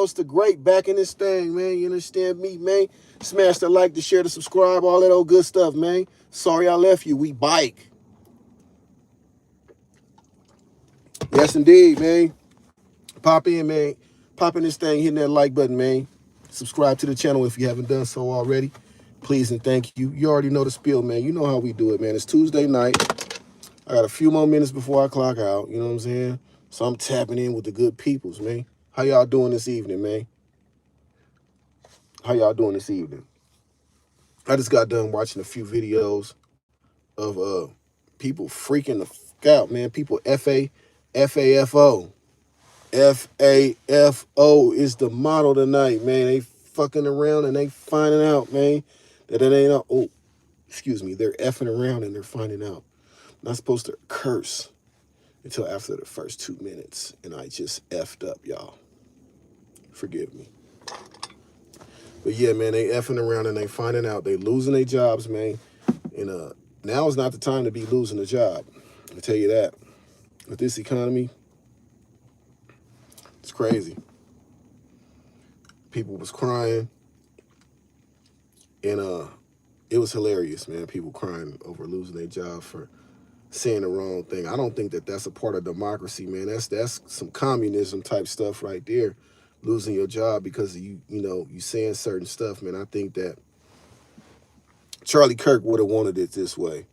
most the great back in this thing, man. You understand me, man? Smash the like, the share, the subscribe, all that old good stuff, man. Sorry I left you. We bike. Yes, indeed, man. Pop in, man. Pop in this thing, hitting that like button, man. Subscribe to the channel if you haven't done so already. Please and thank you. You already know the spiel, man. You know how we do it, man. It's Tuesday night. I got a few more minutes before I clock out. You know what I'm saying? So I'm tapping in with the good peoples, man. How y'all doing this evening, man? How y'all doing this evening? I just got done watching a few videos of people freaking the fuck out, man. People FAFO. FAFO is the motto tonight, man. They fucking around and they finding out, man, that it ain't, excuse me, they're effing around and they're finding out. I'm not supposed to curse until after the first 2 minutes, and I just effed up, y'all. Forgive me. But yeah, man, they effing around and they finding out. They losing their jobs, man. And now is not the time to be losing a job. I'll tell you that. With this economy, it's crazy. People was crying, and it was hilarious, man. People crying over losing their job for saying the wrong thing. I don't think that that's a part of democracy, man. That's some communism type stuff right there. Losing your job because you saying certain stuff, man. I think that Charlie Kirk would have wanted it this way.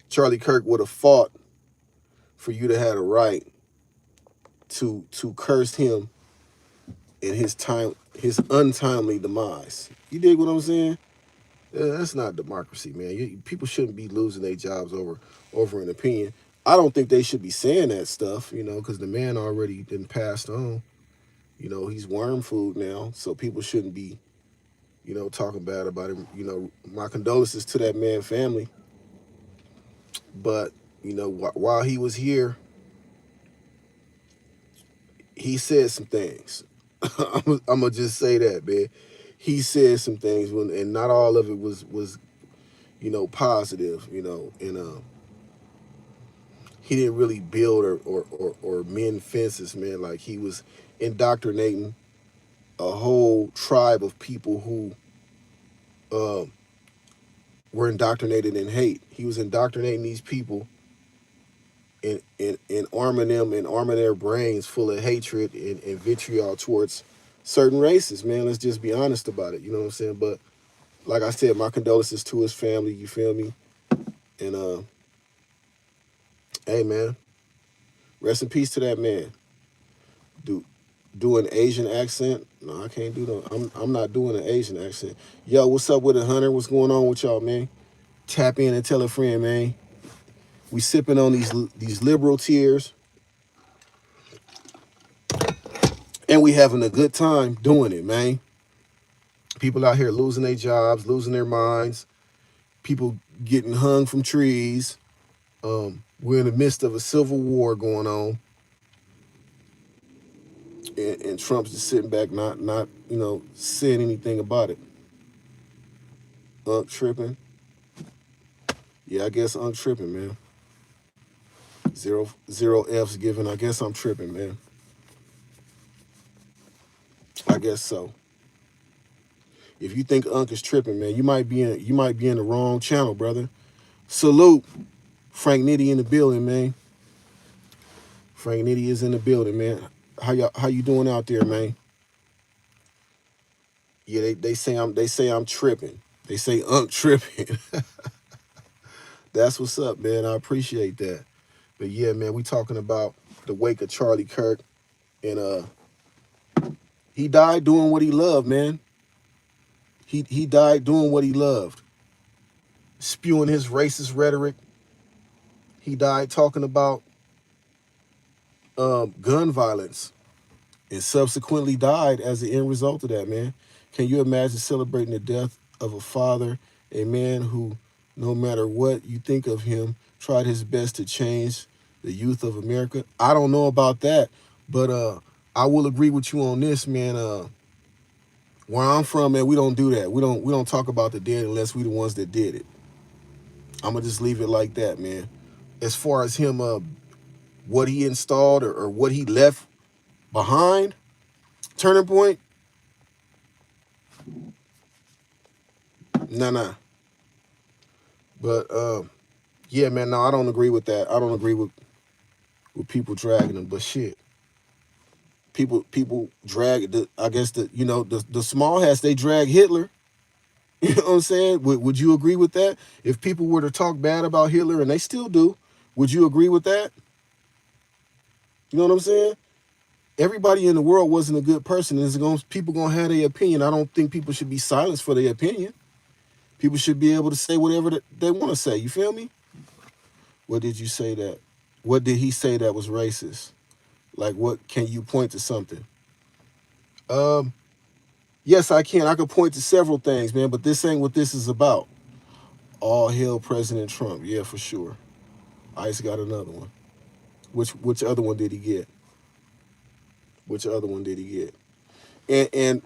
Charlie Kirk would have fought for you to have a right to curse him in his untimely demise. You dig what I'm saying? That's not democracy, man. People shouldn't be losing their jobs over an opinion. I don't think they should be saying that stuff, because the man already been passed on. He's worm food now, so people shouldn't be, talking bad about him. My condolences to that man's family. But, while he was here, he said some things. I'm going to just say that, man. He said some things, and not all of it was positive, and he didn't really build or mend fences, man. Like, he was indoctrinating a whole tribe of people who were indoctrinated in hate. He was indoctrinating these people and arming them and arming their brains full of hatred and vitriol towards certain races, man. Let's just be honest about it. You know what I'm saying? But like I said, my condolences to his family. You feel me? And hey, man, rest in peace to that man. Do an Asian accent? No, I can't do that. I'm not doing an Asian accent. Yo, what's up with it, Hunter? What's going on with y'all, man? Tap in and tell a friend, man. We sipping on these liberal tears, and we having a good time doing it, man. People out here losing their jobs, losing their minds. People getting hung from trees. We're in the midst of a civil war going on. And Trump's just sitting back, not saying anything about it. Tripping. Yeah, I guess I'm tripping, man. Zero F's given. I guess I'm tripping, man. I guess so. If you think Unc is tripping, man, you might be in the wrong channel, brother. Salute. Frank Nitty in the building, man. Frank Nitty is in the building, man. How you doing out there, man? Yeah, they say I'm tripping. They say Unc tripping. That's what's up, man. I appreciate that. But yeah, man, we talking about the wake of Charlie Kirk, and he died doing what he loved, man. He died doing what he loved, spewing his racist rhetoric. He died talking about gun violence, and subsequently died as the end result of that, man. Can you imagine celebrating the death of a father, a man who, no matter what you think of him, tried his best to change the youth of America? I don't know about that, but I will agree with you on this, man. Where I'm from, man, we don't do that. We don't talk about the dead unless we the ones that did it. I'm gonna just leave it like that, man. As far as him, what he installed or what he left behind, Turning point? Nah. But yeah, man, no, I don't agree with that. I don't agree with people dragging them. But shit, people drag the. I guess the small hats, they drag Hitler. You know what I'm saying? Would you agree with that? If people were to talk bad about Hitler, and they still do, would you agree with that? You know what I'm saying? Everybody in the world wasn't a good person. People gonna have their opinion. I don't think people should be silenced for their opinion. People should be able to say whatever they want to say. You feel me? What did you say that? What did he say that was racist? Like, what can you point to something? Yes, I can. I could point to several things, man, but this ain't what this is about. All hail President Trump. Yeah, for sure. Ice got another one. Which other one did he get? Which other one did he get? And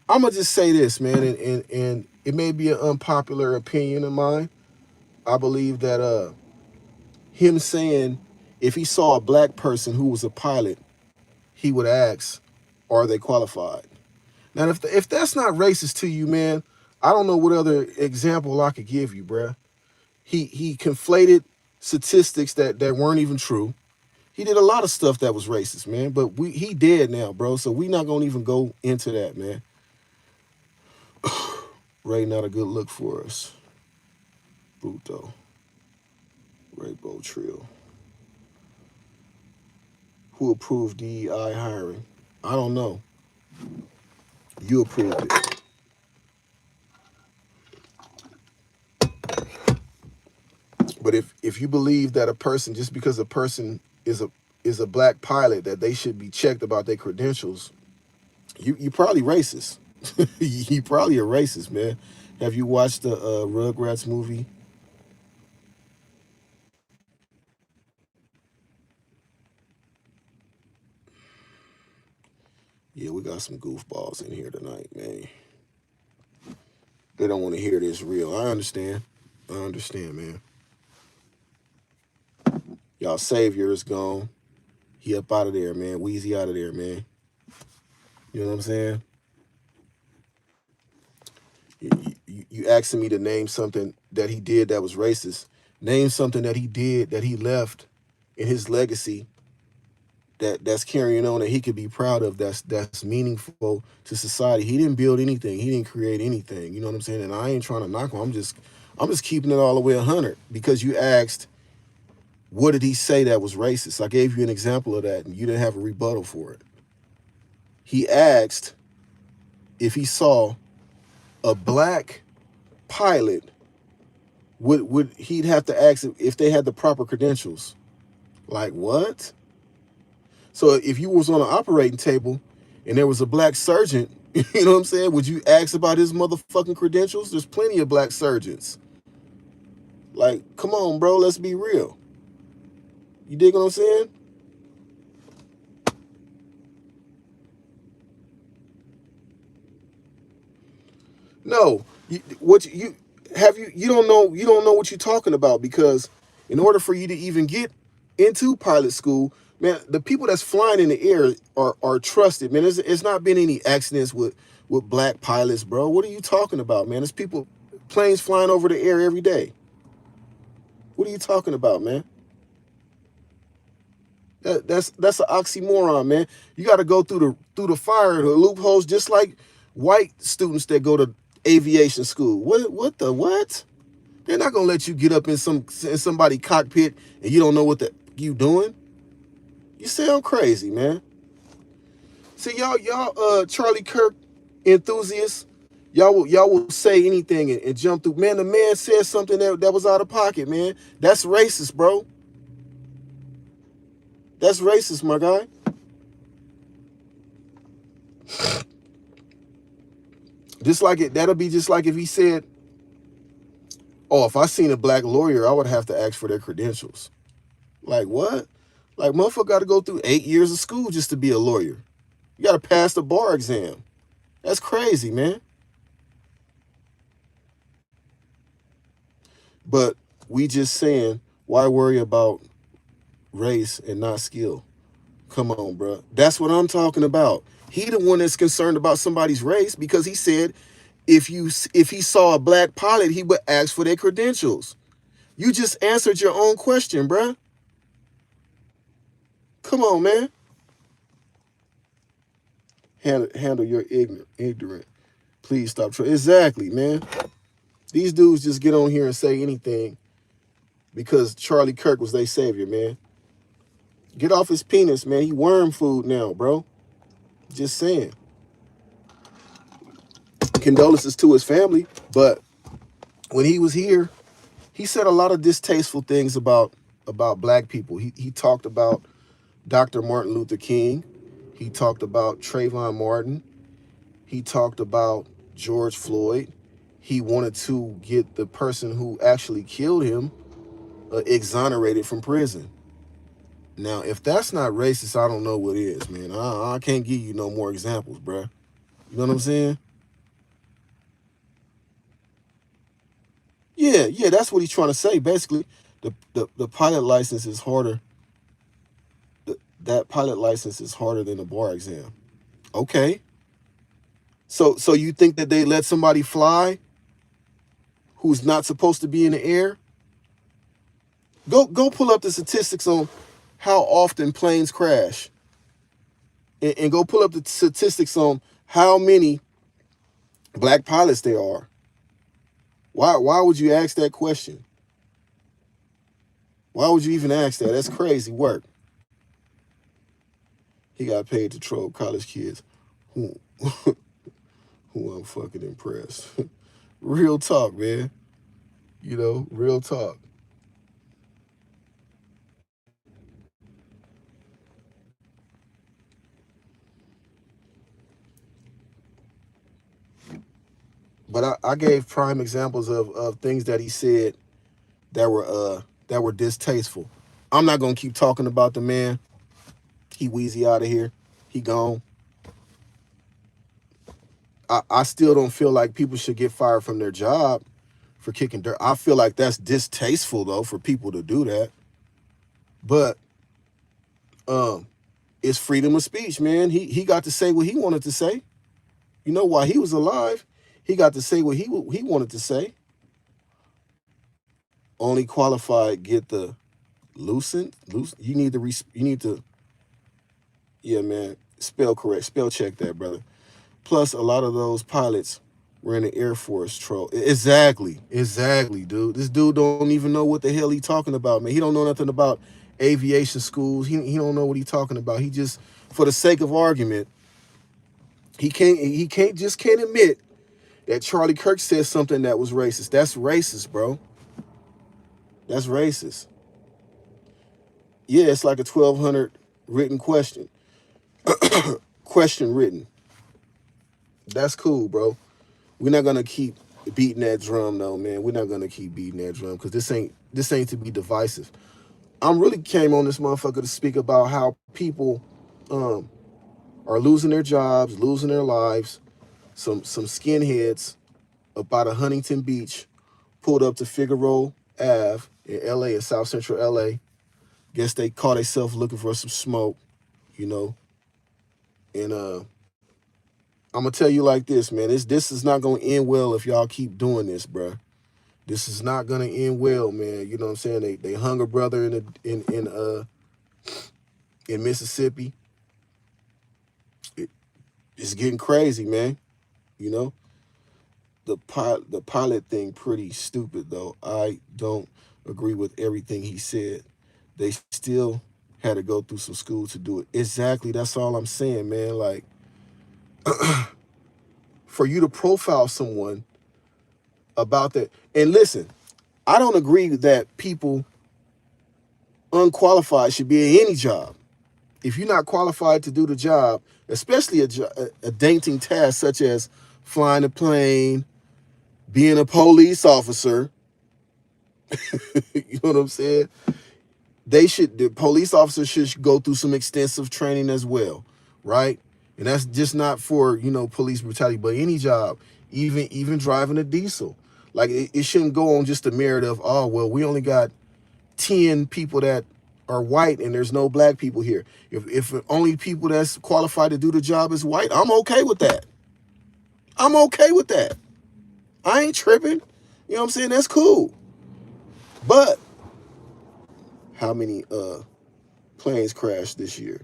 I'm gonna just say this, man, and it may be an unpopular opinion of mine. I believe that him saying if he saw a black person who was a pilot, he would ask, are they qualified? Now, if that's not racist to you, man, I don't know what other example I could give you, bruh. He conflated statistics that weren't even true. He did a lot of stuff that was racist, man. But he dead now, bro. So we not gonna even go into that, man. Ray not a good look for us. Bruto. Rainbow Trill. Who approved DEI hiring? I don't know. You approved it. But if you believe that a person, just because a person is a black pilot, that they should be checked about their credentials, you probably racist. You probably a racist, man. Have you watched the Rugrats movie? Yeah, we got some goofballs in here tonight, man. They don't want to hear this real. I understand, man. Y'all savior is gone. He up out of there, man. Wheezy out of there, man. You know what I'm saying? You asking me to name something that he did that was racist. Name something that he did, that he left in his legacy, that's carrying on, that he could be proud of, that's meaningful to society. He didn't build anything. He didn't create anything. You know what I'm saying? And I ain't trying to knock him. I'm just keeping it all the way 100, because you asked, what did he say that was racist? I gave you an example of that, and you didn't have a rebuttal for it. He asked if he saw a black pilot, would he'd have to ask if they had the proper credentials. Like, what? So if you was on an operating table and there was a black surgeon, you know what I'm saying, would you ask about his motherfucking credentials? There's plenty of black surgeons. Like, come on, bro, let's be real. You dig what I'm saying? No, you don't know what you're talking about, because in order for you to even get into pilot school, man, the people that's flying in the air are trusted, man. It's not been any accidents with black pilots, bro. What are you talking about, man? There's planes flying over the air every day. What are you talking about, man? That's an oxymoron, man. You got to go through the fire, the loopholes, just like white students that go to aviation school. What? They're not gonna let you get up in somebody's cockpit and you don't know what you doing. You sound crazy, man. See, y'all Charlie Kirk enthusiasts, y'all will say anything and jump through. Man, the man said something that was out of pocket, man. That's racist, bro. That's racist, my guy. That'll be just like if he said, oh, if I seen a black lawyer, I would have to ask for their credentials. Like, what? Like, motherfucker got to go through 8 years of school just to be a lawyer. You got to pass the bar exam. That's crazy, man. But we just saying, why worry about race and not skill? Come on, bro. That's what I'm talking about. He the one that's concerned about somebody's race because he said if he saw a black pilot, he would ask for their credentials. You just answered your own question, bruh. Come on, man. Handle your ignorant. Please stop trying. Exactly, man. These dudes just get on here and say anything because Charlie Kirk was their savior, man. Get off his penis, man. He worm food now, bro. Just saying. Condolences to his family, but when he was here, he said a lot of distasteful things about black people. He talked about Dr. Martin Luther King. He talked about Trayvon Martin. He talked about George Floyd. He wanted to get the person who actually killed him exonerated from prison. Now, if that's not racist, I don't know what is, man. I can't give you no more examples, bruh. You know what I'm saying? Yeah, that's what he's trying to say. Basically, the pilot license is harder. That pilot license is harder than the bar exam. Okay. So you think that they let somebody fly who's not supposed to be in the air? Go pull up the statistics on how often planes crash. And go pull up the statistics on how many black pilots there are. Why would you ask that question? Why would you even ask that? That's crazy work. He got paid to troll college kids who I'm fucking impressed. Real talk, man. You know, real talk. But I gave prime examples of things that he said that were distasteful. I'm not gonna keep talking about the man. He wheezy out of here. He gone. I still don't feel like people should get fired from their job for kicking dirt. I feel like that's distasteful though for people to do that. But it's freedom of speech, man. He got to say what he wanted to say. You know, while he was alive, he got to say what he wanted to say. Only qualified get the loosened. You need to yeah, man. Spell correct. Spell check that, brother. Plus, a lot of those pilots were in the Air Force, troll. Exactly, dude. This dude don't even know what the hell he talking about, man. He don't know nothing about aviation schools. He don't know what he talking about. He just, for the sake of argument, he can't admit that Charlie Kirk said something that was racist. That's racist, bro. That's racist. Yeah, it's like a 1,200 written question. Question written. That's cool, bro. We're not gonna keep beating that drum, though, man. We're not gonna keep beating that drum because this ain't to be divisive. I'm really came on this motherfucker to speak about how people are losing their jobs, losing their lives. Some skinheads up out of Huntington Beach pulled up to Figueroa Ave in LA, in South Central LA. Guess they caught themselves looking for some smoke, you know. And I'm gonna tell you like this, man. This is not gonna end well if y'all keep doing this, bruh. This is not gonna end well, man. You know what I'm saying? They hung a brother in Mississippi. It's getting crazy, man. You know, the pilot thing pretty stupid though. I don't agree with everything he said. They still had to go through some school to do it. Exactly. That's all I'm saying, man. Like, for you to profile someone about that. And listen, I don't agree that people unqualified should be in any job. If you're not qualified to do the job, especially a daunting task such as flying a plane, being a police officer, you know what I'm saying? The police officers should go through some extensive training as well, right? And that's just not for, you know, police brutality, but any job, even driving a diesel. Like, it shouldn't go on just the merit of, oh, well, we only got 10 people that are white and there's no black people here. If the only people that's qualified to do the job is white, I'm okay with that. I'm okay with that. I ain't tripping. You know what I'm saying? That's cool. But how many planes crashed this year?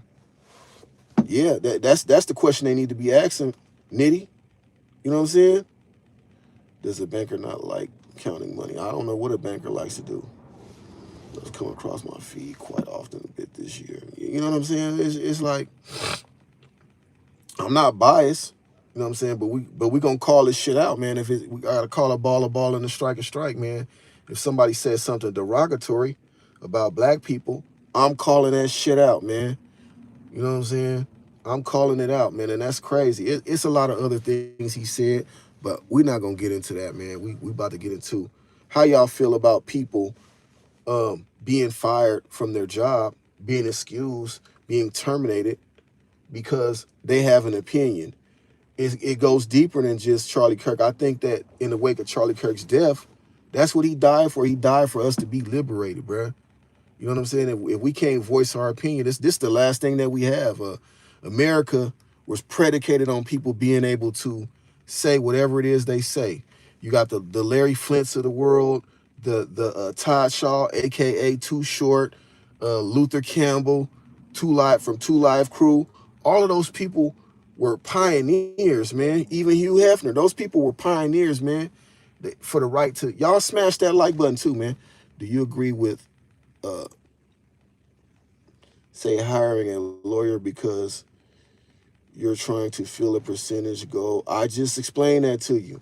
Yeah, that's the question they need to be asking, Nitty. You know what I'm saying? Does a banker not like counting money? I don't know what a banker likes to do. That's come across my feed quite often a bit this year. You know what I'm saying? It's like, I'm not biased. You know what I'm saying? But we gonna call this shit out, man. We gotta call a ball, and a strike, man. If somebody says something derogatory about black people, I'm calling that shit out, man. You know what I'm saying? I'm calling it out, man, and that's crazy. It's a lot of other things he said, but we're not gonna get into that, man. We about to get into how y'all feel about people being fired from their job, being excused, being terminated because they have an opinion. It goes deeper than just Charlie Kirk. I think that in the wake of Charlie Kirk's death, that's what he died for. He died for us to be liberated, bruh. You know what I'm saying? If we can't voice our opinion, this the last thing that we have. America was predicated on people being able to say whatever it is they say. You got the Larry Flints of the world, the Todd Shaw, a.k.a. Too Short, Luther Campbell, from Two Live Crew. All of those people were pioneers, man. Even Hugh Hefner. Those people were pioneers, man, for the right to... Y'all smash that like button too, man. Do you agree with, say, hiring a lawyer because you're trying to fill a percentage goal? I just explained that to you.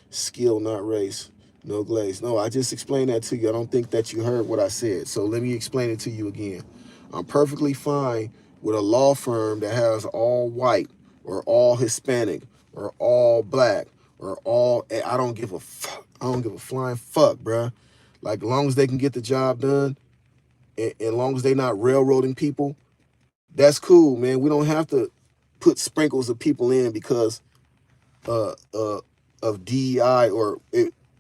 Skill, not race. No glaze. No, I just explained that to you. I don't think that you heard what I said. So let me explain it to you again. I'm perfectly fine with a law firm that has all white or all Hispanic or all black or all... I don't give a fuck. I don't give a flying fuck, bruh. Like, as long as they can get the job done, and as long as they're not railroading people, that's cool, man. We don't have to put sprinkles of people in because of DEI, or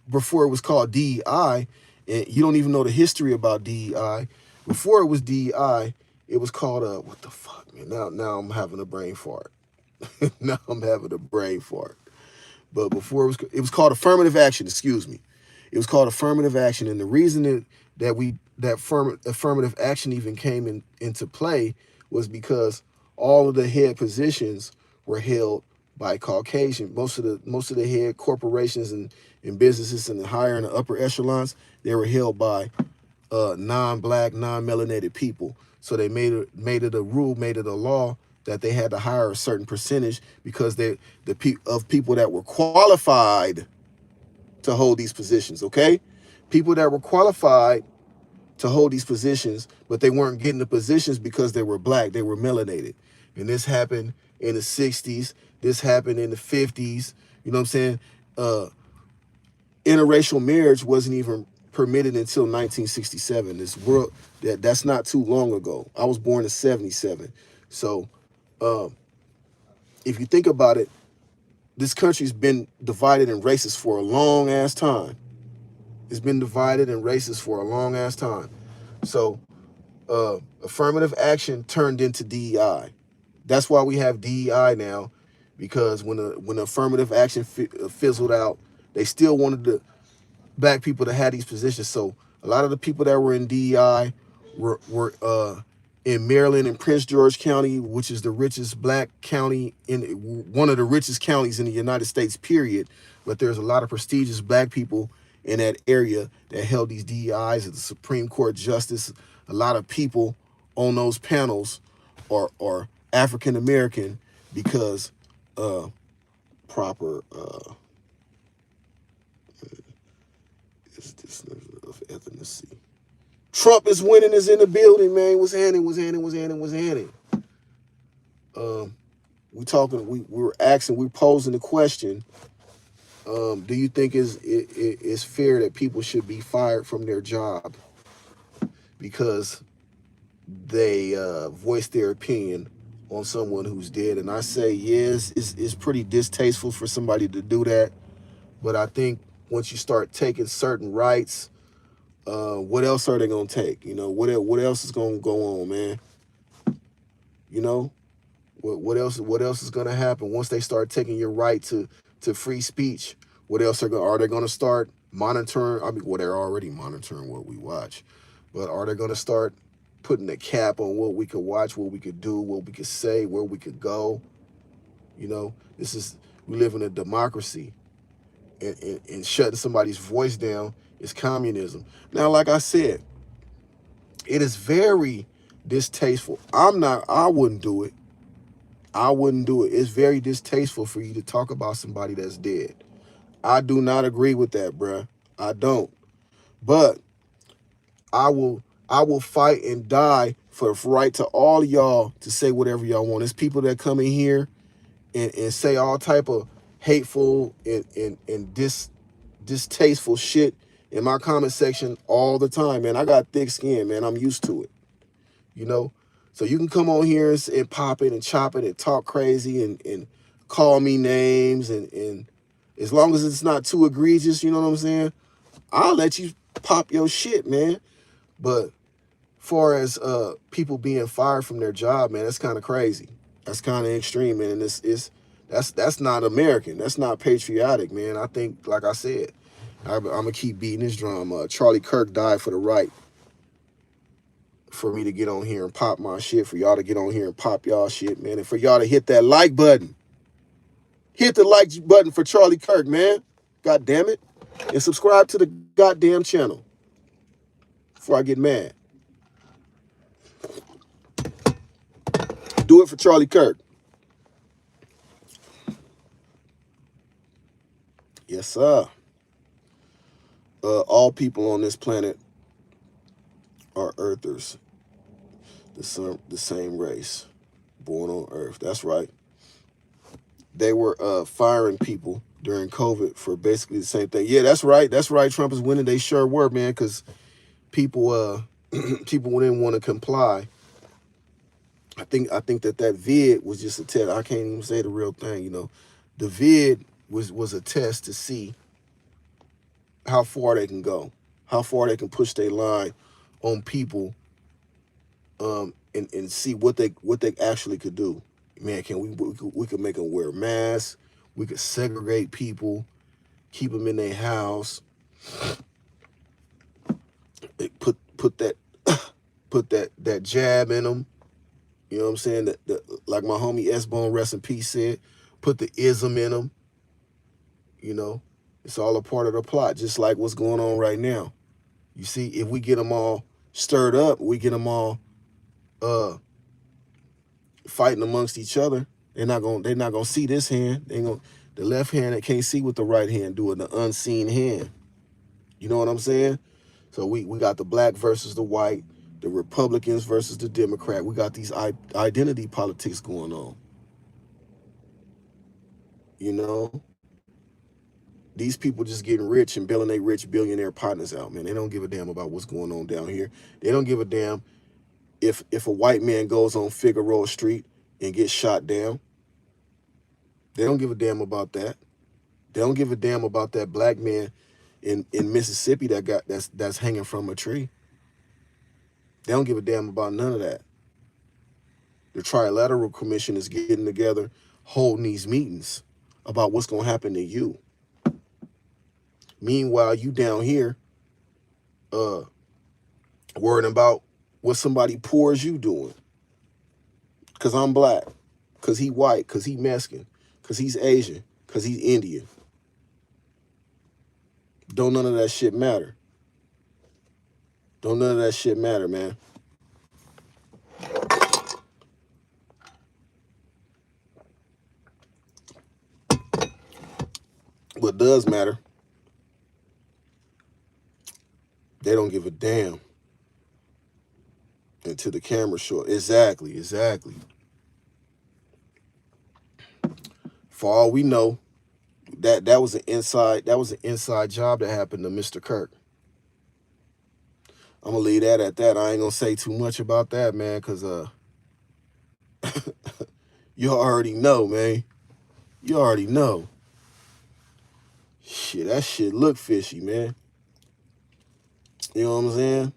before it was called DEI, and you don't even know the history about DEI. Before it was DEI, it was called what the fuck, man? Now I'm having a brain fart. Now I'm having a brain fart. But before it was called affirmative action. Excuse me. It was called affirmative action, and the reason that affirmative action even came into play was because all of the head positions were held by Caucasian. Most of the head corporations and businesses in the higher and the upper echelons, they were held by non-black, non-melanated people. So they made it a rule, made it a law that they had to hire a certain percentage because of people that were qualified to hold these positions, okay? People that were qualified to hold these positions, but they weren't getting the positions because they were black, they were melanated. And this happened in the 60s, this happened in the 50s, you know what I'm saying? Interracial marriage wasn't even permitted until 1967. That's not too long ago. I was born in 77. So if you think about it, this country's been divided and racist for a long ass time. It's been divided and racist for a long ass time. So affirmative action turned into DEI. That's why we have DEI now, because when affirmative action fizzled out, they still wanted the black people to have these positions. So a lot of the people that were in DEI were in Maryland and Prince George County, which is the richest black county, one of the richest counties in the United States, period. But there's a lot of prestigious black people in that area that held these DEIs at the Supreme Court justice. A lot of people on those panels are African American because proper is this of ethnicity. Trump is winning, is in the building, man. What's happening? We're posing the question. Do you think it's fair that people should be fired from their job because they voiced their opinion on someone who's dead? And I say, yes, it's pretty distasteful for somebody to do that. But I think once you start taking certain rights What else are they gonna take? You know, what else is gonna go on, man? You know, what else is gonna happen once they start taking your right to free speech? What else are they gonna start monitoring? I mean, well, they're already monitoring what we watch, but are they gonna start putting a cap on what we could watch, what we could do, what we could say, where we could go? You know, we live in a democracy, and shutting somebody's voice down is communism. Now, like I said, it is very distasteful. I wouldn't do it. I wouldn't do it. It's very distasteful for you to talk about somebody that's dead. I do not agree with that, bruh. I don't. But I will fight and die for the right to all of y'all to say whatever y'all want. There's people that come in here and say all type of hateful and distasteful shit in my comment section all the time, man. I got thick skin, man. I'm used to it, you know? So you can come on here and pop it and chop it and talk crazy and call me names. And as long as it's not too egregious, you know what I'm saying? I'll let you pop your shit, man. But far as people being fired from their job, man, that's kind of crazy. That's kind of extreme, man. And that's not American. That's not patriotic, man. I think, like I said, I'm gonna keep beating this drum. Charlie Kirk died for the right for me to get on here and pop my shit, for y'all to get on here and pop y'all shit, man, and for y'all to hit that like button. Hit the like button for Charlie Kirk, man. God damn it. And subscribe to the goddamn channel before I get mad. Do it for Charlie Kirk. Yes, sir. All people on this planet are earthers. The same race. Born on Earth. That's right. They were firing people during COVID for basically the same thing. Yeah, that's right. That's right. Trump is winning. They sure were, man, because people people didn't want to comply. I think that vid was just a test. I can't even say the real thing, you know. The vid was a test to see how far they can go, how far they can push their line on people, and see what they actually could do. Man, we could make them wear masks. We could segregate people, keep them in their house. Put that put that jab in them. You know what I'm saying? That like my homie S-Bone, rest in peace, said, put the ism in them. You know, it's all a part of the plot, just like what's going on right now. You see, if we get them all stirred up, we get them all fighting amongst each other. They're not gonna see this hand. The left hand that can't see what the right hand doing, the unseen hand. You know what I'm saying? So we got the black versus the white, the Republicans versus the Democrat. We got these identity politics going on. You know? These people just getting rich and bailing their rich billionaire partners out, man. They don't give a damn about what's going on down here. They don't give a damn if a white man goes on Figueroa Street and gets shot down. They don't give a damn about that. They don't give a damn about that black man in Mississippi that's hanging from a tree. They don't give a damn about none of that. The Trilateral Commission is getting together, holding these meetings about what's going to happen to you. Meanwhile, you down here worrying about what somebody poor as you doing. Because I'm black. Because he white. Because he Mexican. Because he's Asian. Because he's Indian. Don't none of that shit matter. Don't none of that shit matter, man. What does matter, they don't give a damn until the camera short. Exactly. For all we know, that was an inside job that happened to Mr. Kirk. I'm gonna leave that at that. I ain't gonna say too much about that, man, because you already know, man. You already know. Shit, that shit look fishy, man. You know what I'm saying?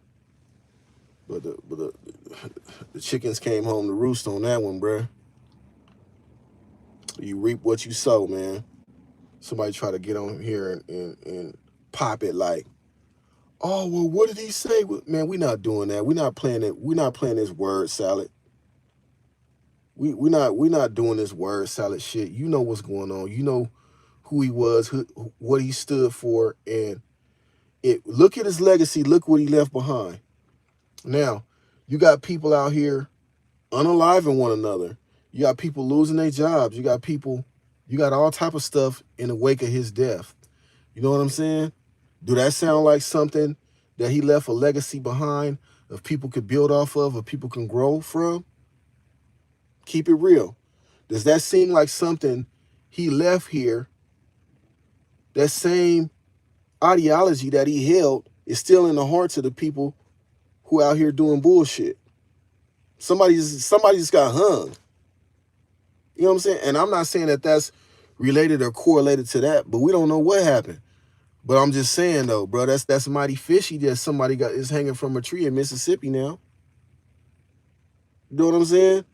But the chickens came home to roost on that one, bruh. You reap what you sow, man. Somebody try to get on here and pop it like, oh, well, what did he say? Man, we not doing that. We not playing it. We not playing this word salad. We not doing this word salad shit. You know what's going on. You know who he was, what he stood for, and look at his legacy. Look what he left behind. Now, you got people out here unaliving one another. You got people losing their jobs. You got all type of stuff in the wake of his death. You know what I'm saying? Do that sound like something that he left a legacy behind of people could build off of people can grow from? Keep it real. Does that seem like something he left here? That same ideology that he held is still in the hearts of the people who out here doing bullshit. Somebody just got hung. You know what I'm saying? And I'm not saying that that's related or correlated to that, but we don't know what happened. But I'm just saying though, bro, that's mighty fishy that somebody is hanging from a tree in Mississippi now. You know what I'm saying?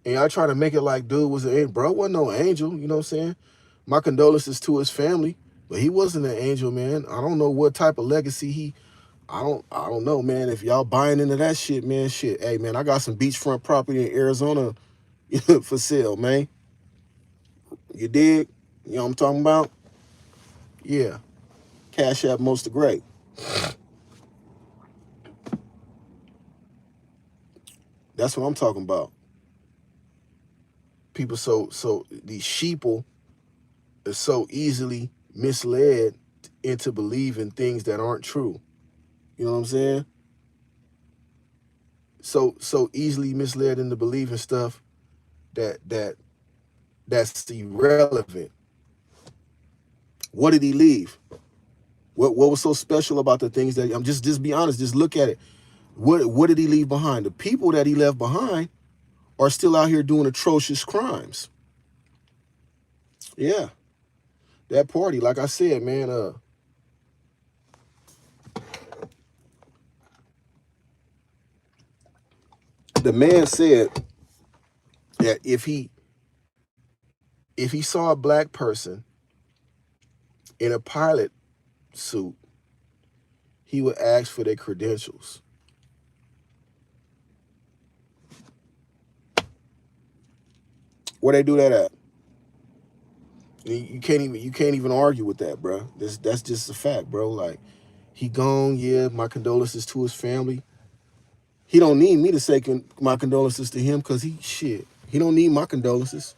And I try to make it like dude was bro wasn't no angel, you know what I'm saying? My condolences to his family, but he wasn't an angel, man. I don't know what type of legacy I don't know, man. If y'all buying into that shit, man, shit. Hey, man, I got some beachfront property in Arizona for sale, man. You dig? You know what I'm talking about? Yeah. Cash App Most the Great. That's what I'm talking about. People so these sheeple are so easily misled into believing things that aren't true. You know what I'm saying? So easily misled into believing stuff that's irrelevant. What did he leave? What was so special about the things that I'm just be honest, just look at it. What did he leave behind? The people that he left behind are still out here doing atrocious crimes. Yeah. That party, like I said, man, the man said that if he saw a black person in a pilot suit, he would ask for their credentials. Where they do that at? You can't even argue with that, bro. That's just a fact, bro. Like, he gone, yeah, my condolences to his family. He don't need me to say my condolences to him because he don't need my condolences.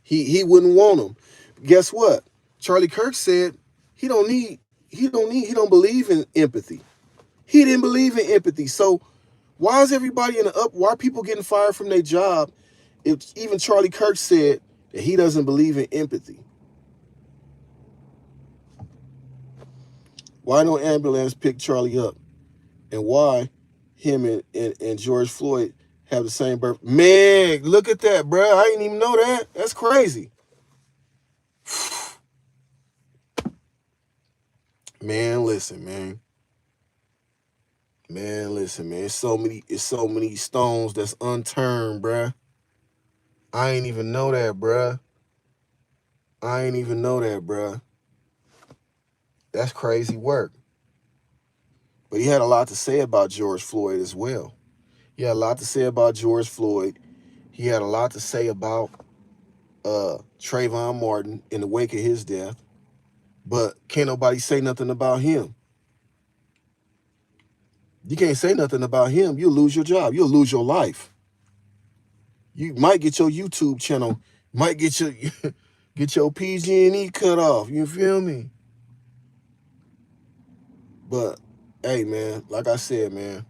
He wouldn't want them. Guess what? Charlie Kirk said he don't believe in empathy. He didn't believe in empathy. So why is everybody why are people getting fired from their job if even Charlie Kirk said that he doesn't believe in empathy? Why don't ambulance pick Charlie up? And why him and George Floyd have the same birth? Man, look at that, bro. I didn't even know that. That's crazy. Man, listen, man. Man, listen, man. It's so many stones that's unturned, bruh. I ain't even know that, bruh. That's crazy work. But he had a lot to say about George Floyd as well. He had a lot to say about George Floyd. He had a lot to say about Trayvon Martin in the wake of his death. But can't nobody say nothing about him. You can't say nothing about him. You'll lose your job. You'll lose your life. You might get your YouTube channel, might get your PG&E cut off. You feel me? But hey, man, like I said, man,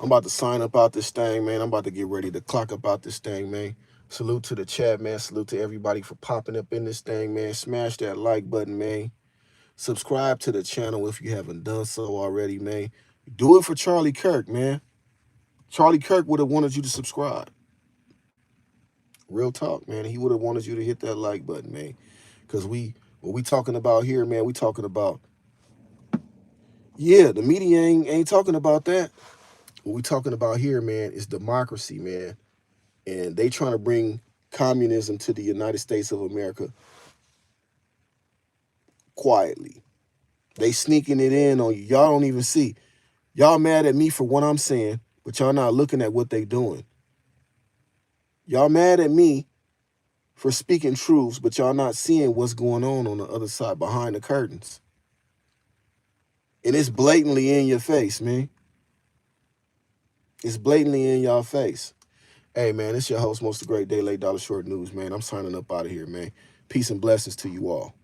I'm about to sign up out this thing, man. I'm about to get ready to clock up out this thing, man. Salute to the chat, man. Salute to everybody for popping up in this thing, man. Smash that like button, man. Subscribe to the channel if you haven't done so already, man. Do it for Charlie Kirk, man. Charlie Kirk would have wanted you to subscribe. Real talk, man. He would have wanted you to hit that like button, man. Because we What we talking about here, man, we talking about, yeah, the media ain't talking about that. What we talking about here, man, is democracy, man. And they trying to bring communism to the United States of America quietly. They sneaking it in on you. Y'all don't even see. Y'all mad at me for what I'm saying, but y'all not looking at what they doing. Y'all mad at me for speaking truths, but y'all not seeing what's going on the other side, behind the curtains. And it's blatantly in your face, man. It's blatantly in y'all face. Hey, man, it's your host, Most the Great Day, Late Dollar Short News, man. I'm signing up out of here, man. Peace and blessings to you all.